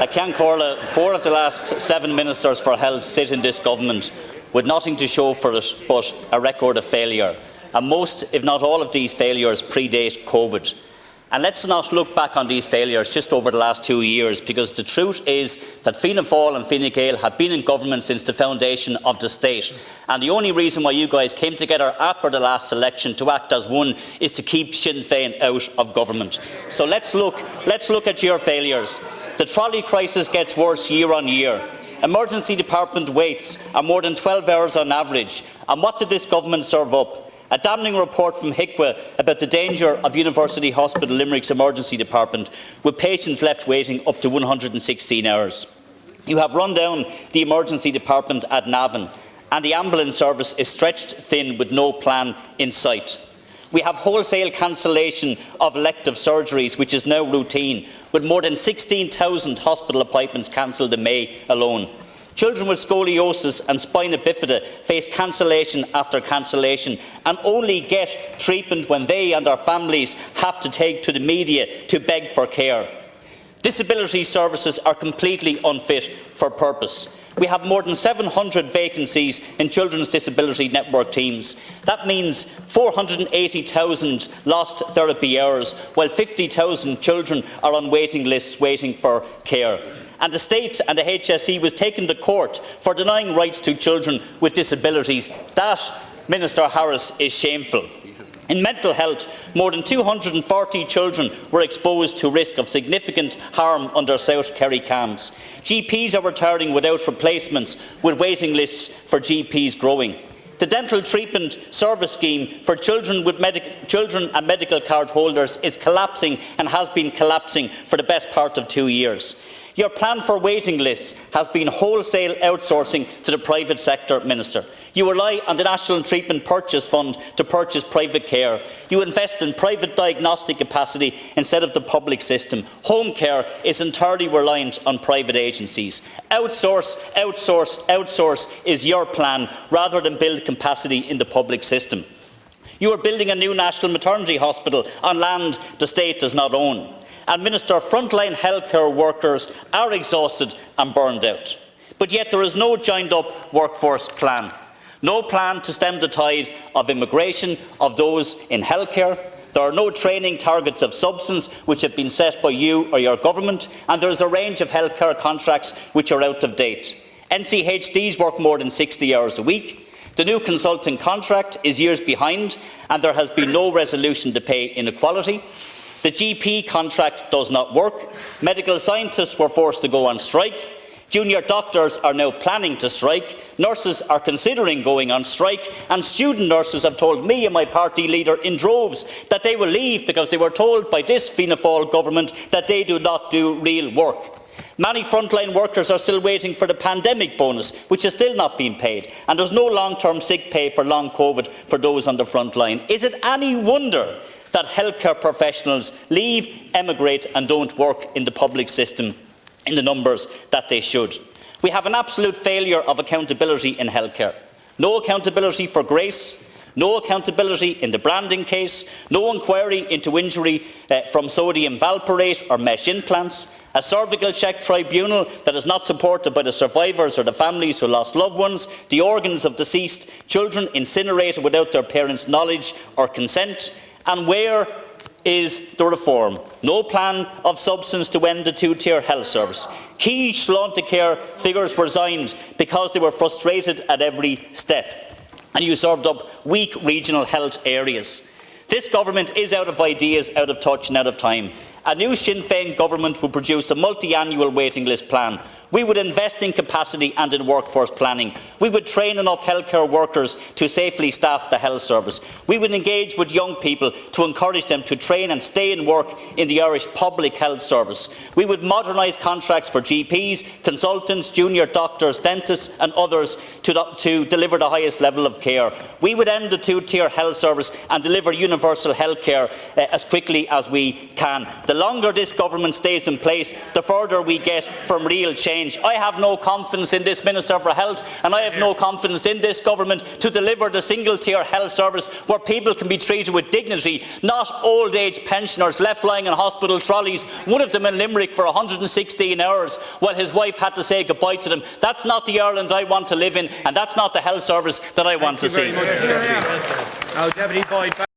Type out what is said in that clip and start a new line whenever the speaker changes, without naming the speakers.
Corla, 4 of the last 7 ministers for health sit in this government with nothing to show for it but a record of failure. And most, if not all, of these failures predate COVID. And let's not look back on these failures just over the last 2 years, because the truth is that Fianna Fáil and Fine Gael have been in government since the foundation of the state. And the only reason why you guys came together after the last election to act as one is to keep Sinn Féin out of government. So let's look at your failures. The trolley crisis gets worse year on year. Emergency department waits are more than 12 hours on average. And what did this government serve up? A damning report from HICWA about the danger of University Hospital Limerick's emergency department, with patients left waiting up to 116 hours. You have run down the emergency department at Navan, and the ambulance service is stretched thin with no plan in sight. We have wholesale cancellation of elective surgeries, which is now routine, with more than 16,000 hospital appointments cancelled in May alone. Children with scoliosis and spina bifida face cancellation after cancellation and only get treatment when they and their families have to take to the media to beg for care. Disability services are completely unfit for purpose. We have more than 700 vacancies in Children's Disability Network teams. That means 480,000 lost therapy hours, while 50,000 children are on waiting lists waiting for care. And the state and the HSE was taken to court for denying rights to children with disabilities. That, Minister Harris, is shameful. In mental health, more than 240 children were exposed to risk of significant harm under South Kerry camps. GPs are retiring without replacements, with waiting lists for GPs growing. The dental treatment service scheme for children and medical card holders is collapsing and has been collapsing for the best part of 2 years. Your plan for waiting lists has been wholesale outsourcing to the private sector, Minister. You rely on the National Treatment Purchase Fund to purchase private care. You invest in private diagnostic capacity instead of the public system. Home care is entirely reliant on private agencies. Outsource, outsource, outsource is your plan, rather than build capacity in the public system. You are building a new national maternity hospital on land the state does not own. And Minister, frontline healthcare workers are exhausted and burned out. But yet there is no joined-up workforce plan. No plan to stem the tide of immigration of those in healthcare. There are no training targets of substance which have been set by you or your government, and there is a range of healthcare contracts which are out of date. NCHDs work more than 60 hours a week. The new consulting contract is years behind, and there has been no resolution to pay inequality. The GP contract does not work. Medical scientists were forced to go on strike. Junior doctors are now planning to strike. Nurses are considering going on strike. And student nurses have told me and my party leader in droves that they will leave because they were told by this Fianna Fáil government that they do not do real work. Many frontline workers are still waiting for the pandemic bonus, which has still not been paid, and there is no long-term sick pay for long COVID for those on the front line. Is it any wonder that healthcare professionals leave, emigrate and don't work in the public system in the numbers that they should? We have an absolute failure of accountability in healthcare. No accountability for Grace, no accountability in the branding case, no inquiry into injury from sodium valproate or mesh implants, a cervical check tribunal that is not supported by the survivors or the families who lost loved ones, the organs of deceased children incinerated without their parents' knowledge or consent. And where is the reform? No plan of substance to end the two-tier health service. Key Sláintecare figures resigned because they were frustrated at every step. And you served up weak regional health areas. This government is out of ideas, out of touch and out of time. A new Sinn Féin government will produce a multi-annual waiting list plan. We would invest in capacity and in workforce planning. We would train enough healthcare workers to safely staff the health service. We would engage with young people to encourage them to train and stay and work in the Irish public health service. We would modernise contracts for GPs, consultants, junior doctors, dentists and others to deliver the highest level of care. We would end the two-tier health service and deliver universal health care as quickly as we can. The longer this government stays in place, the further we get from real change change. I have no confidence in this Minister for Health, and I have no confidence in this government to deliver the single-tier health service where people can be treated with dignity, not old-age pensioners left lying in hospital trolleys, one of them in Limerick for 116 hours while his wife had to say goodbye to them. That's not the Ireland I want to live in, and that's not the health service that I want to see.
Deputy Boyd.